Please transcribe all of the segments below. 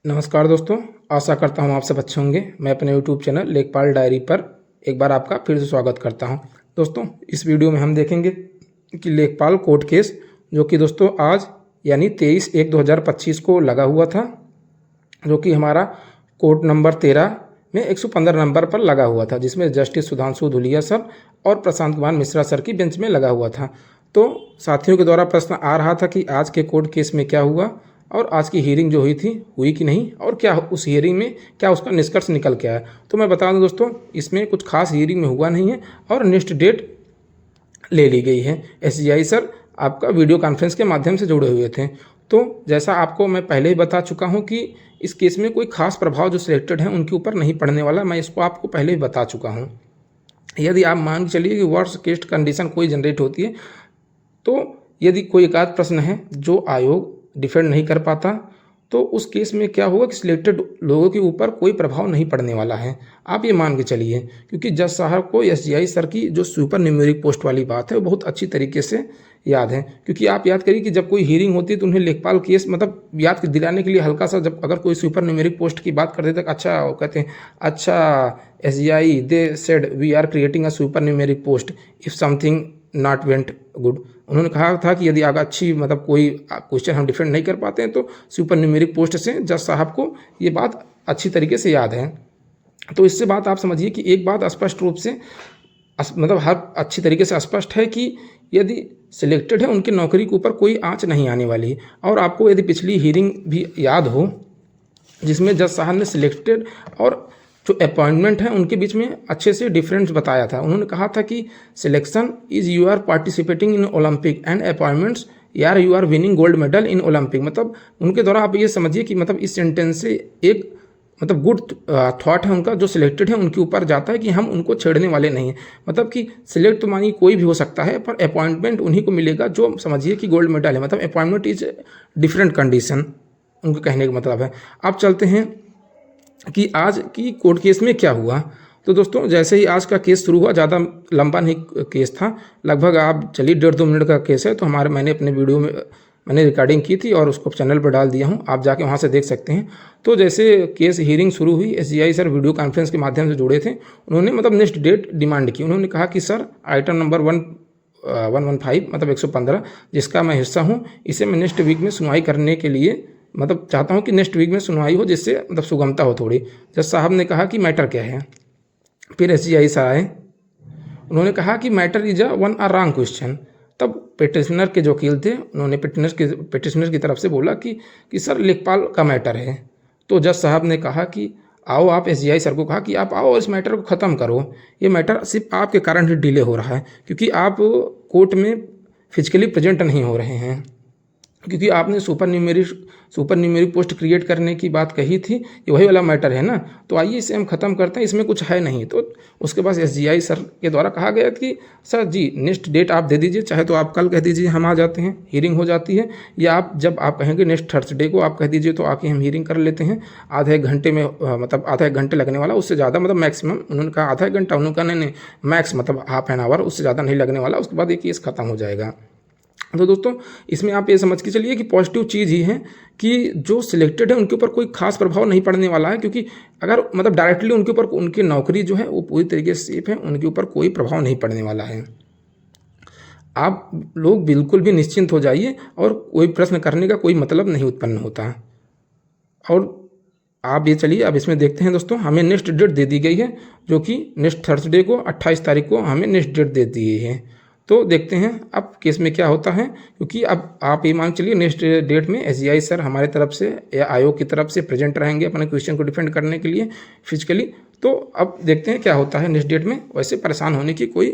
नमस्कार दोस्तों, आशा करता हूँ आप सब अच्छे होंगे। मैं अपने YouTube चैनल लेखपाल डायरी पर एक बार आपका फिर से स्वागत करता हूँ। दोस्तों, इस वीडियो में हम देखेंगे कि लेखपाल कोर्ट केस जो कि दोस्तों आज यानी 23/1/2025 को लगा हुआ था, जो कि हमारा कोर्ट नंबर 13 में 115 नंबर पर लगा हुआ था, जिसमें जस्टिस सुधांशु धुलिया सर और प्रशांत कुमार मिश्रा सर की बेंच में लगा हुआ था। तो साथियों के द्वारा प्रश्न आ रहा था कि आज के कोर्ट केस में क्या हुआ और आज की हियरिंग जो हुई थी हुई कि नहीं, और क्या उस हियरिंग में क्या उसका निष्कर्ष निकल के आया। तो मैं बता दूं दोस्तों, इसमें कुछ खास हियरिंग में हुआ नहीं है और नेक्स्ट डेट ले ली गई है। SGI सर आपका वीडियो कॉन्फ्रेंस के माध्यम से जुड़े हुए थे। तो जैसा आपको मैं पहले ही बता चुका हूं कि इस केस में कोई खास प्रभाव जो सिलेक्टेड है उनके ऊपर नहीं पड़ने वाला, मैं इसको आपको पहले ही बता चुका हूँ। यदि आप मान के चलिए कि वर्स्ट केस कंडीशन कोई जनरेट होती है, तो यदि कोई एक आध प्रश्न है जो आयोग डिफेंड नहीं कर पाता, तो उस केस में क्या होगा कि सिलेक्टेड लोगों के ऊपर कोई प्रभाव नहीं पड़ने वाला है। आप ये मान के चलिए, क्योंकि जज साहब को SGI सर की जो सुपर न्यूमेरिक पोस्ट वाली बात है वो बहुत अच्छी तरीके से याद है। क्योंकि आप याद करिए कि जब कोई हियरिंग होती है तो उन्हें लेखपाल केस मतलब याद दिलाने के लिए हल्का सा, जब अगर कोई सुपर न्यूमेरिक पोस्ट की बात करते तक अच्छा वो कहते हैं, अच्छा SGI they said we are creating a super numeric post if something not went good. उन्होंने कहा था कि यदि अगर अच्छी मतलब कोई क्वेश्चन हम डिफेंड नहीं कर पाते हैं तो सुपर न्यूमेरिक पोस्ट से जज साहब को ये बात अच्छी तरीके से याद है। तो इससे बात आप समझिए कि एक बात स्पष्ट रूप से मतलब हर अच्छी तरीके से स्पष्ट है कि यदि सिलेक्टेड है उनकी नौकरी के ऊपर कोई आंच नहीं आने वाली। और आपको यदि पिछली हियरिंग भी याद हो जिसमें जज साहब ने सिलेक्टेड और जो अपॉइंटमेंट है उनके बीच में अच्छे से डिफरेंस बताया था। उन्होंने कहा था कि selection is you are participating in Olympic and appointments यार you are winning gold medal in Olympic. मतलब उनके द्वारा आप ये समझिए कि मतलब इस सेंटेंस से एक मतलब गुड थॉट है उनका, जो सिलेक्टेड है उनके ऊपर जाता है कि हम उनको छेड़ने वाले नहीं हैं। मतलब कि सिलेक्ट तो मानिए कोई भी हो सकता है, पर अपॉइंटमेंट उन्हीं को मिलेगा जो समझिए कि गोल्ड मेडल है। मतलब अपॉइंटमेंट इज डिफरेंट कंडीशन, उनके कहने का मतलब है। अब चलते हैं कि आज की कोर्ट केस में क्या हुआ। तो दोस्तों, जैसे ही आज का केस शुरू हुआ, ज़्यादा लंबा नहीं केस था, लगभग आप चलिए 1.5-2 मिनट का केस है। तो मैंने अपने वीडियो में मैंने रिकॉर्डिंग की थी और उसको चैनल पर डाल दिया हूँ, आप जाके वहाँ से देख सकते हैं। तो जैसे केस हियरिंग शुरू हुई, SGI सर वीडियो कॉन्फ्रेंस के माध्यम से जुड़े थे। उन्होंने मतलब नेक्स्ट डेट डिमांड की। उन्होंने कहा कि सर आइटम नंबर 115 मतलब 115 जिसका मैं हिस्सा हूँ, इसे मैं नेक्स्ट वीक में सुनवाई करने के लिए मतलब चाहता हूँ कि नेक्स्ट वीक में सुनवाई हो, जिससे मतलब सुगमता हो थोड़ी। जज साहब ने कहा कि मैटर क्या है। फिर SGI सर आए, उन्होंने कहा कि matter is a wrong question. तब पिटिशनर के जो वकील थे उन्होंने पिटिशनर की तरफ से बोला कि सर लेखपाल का मैटर है। तो जज साहब ने कहा कि आओ, आप SGI सर को कहा कि आप आओ इस मैटर को ख़त्म करो। ये मैटर सिर्फ आपके कारण ही डिले हो रहा है, क्योंकि आप कोर्ट में फिजिकली प्रेजेंट नहीं हो रहे हैं, क्योंकि आपने सुपर न्यूमेरिक पोस्ट क्रिएट करने की बात कही थी, ये वही वाला मैटर है ना। तो आइए इसे हम ख़त्म करते हैं, इसमें कुछ है नहीं। तो उसके बाद SGI सर के द्वारा कहा गया कि सर जी नेक्स्ट डेट आप दे दीजिए, चाहे तो आप कल कह दीजिए हम आ जाते हैं, हियरिंग हो जाती है, या आप जब आप कहेंगे नेक्स्ट थर्सडे को आप कह दीजिए तो आके हम हियरिंग कर लेते हैं। आधा एक घंटे में मतलब आधा एक घंटे लगने वाला, उससे ज़्यादा मतलब मैक्सिमम। उन्होंने कहा आधा एक घंटा, उन्होंने कहा नहीं मैक्स मतलब हाफ एन आवर, उससे ज़्यादा नहीं लगने वाला। उसके बाद ये केस ख़त्म हो जाएगा। तो दोस्तों, इसमें आप ये समझ के चलिए कि पॉजिटिव चीज़ ही है कि जो सिलेक्टेड है उनके ऊपर कोई खास प्रभाव नहीं पड़ने वाला है, क्योंकि अगर मतलब डायरेक्टली उनके ऊपर उनकी नौकरी जो है वो पूरी तरीके से सेफ है, उनके ऊपर कोई प्रभाव नहीं पड़ने वाला है। आप लोग बिल्कुल भी निश्चिंत हो जाइए और कोई प्रश्न करने का कोई मतलब नहीं उत्पन्न होता। और आप ये चलिए अब इसमें देखते हैं दोस्तों, हमें नेक्स्ट डेट दे दी गई है, जो कि नेक्स्ट थर्सडे को 28 तारीख को हमें नेक्स्ट डेट दे दी गई है। तो देखते हैं अब केस में क्या होता है, क्योंकि अब आप ये मान चलिए नेक्स्ट डेट में SGI सर हमारे तरफ से या आयोग की तरफ से प्रेजेंट रहेंगे अपने क्वेश्चन को डिफेंड करने के लिए फिजिकली। तो अब देखते हैं क्या होता है नेक्स्ट डेट में। वैसे परेशान होने की कोई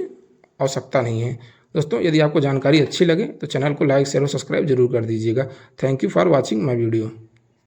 आवश्यकता नहीं है। दोस्तों, यदि आपको जानकारी अच्छी लगे तो चैनल को लाइक शेयर और सब्सक्राइब जरूर कर दीजिएगा। Thank you for watching my video.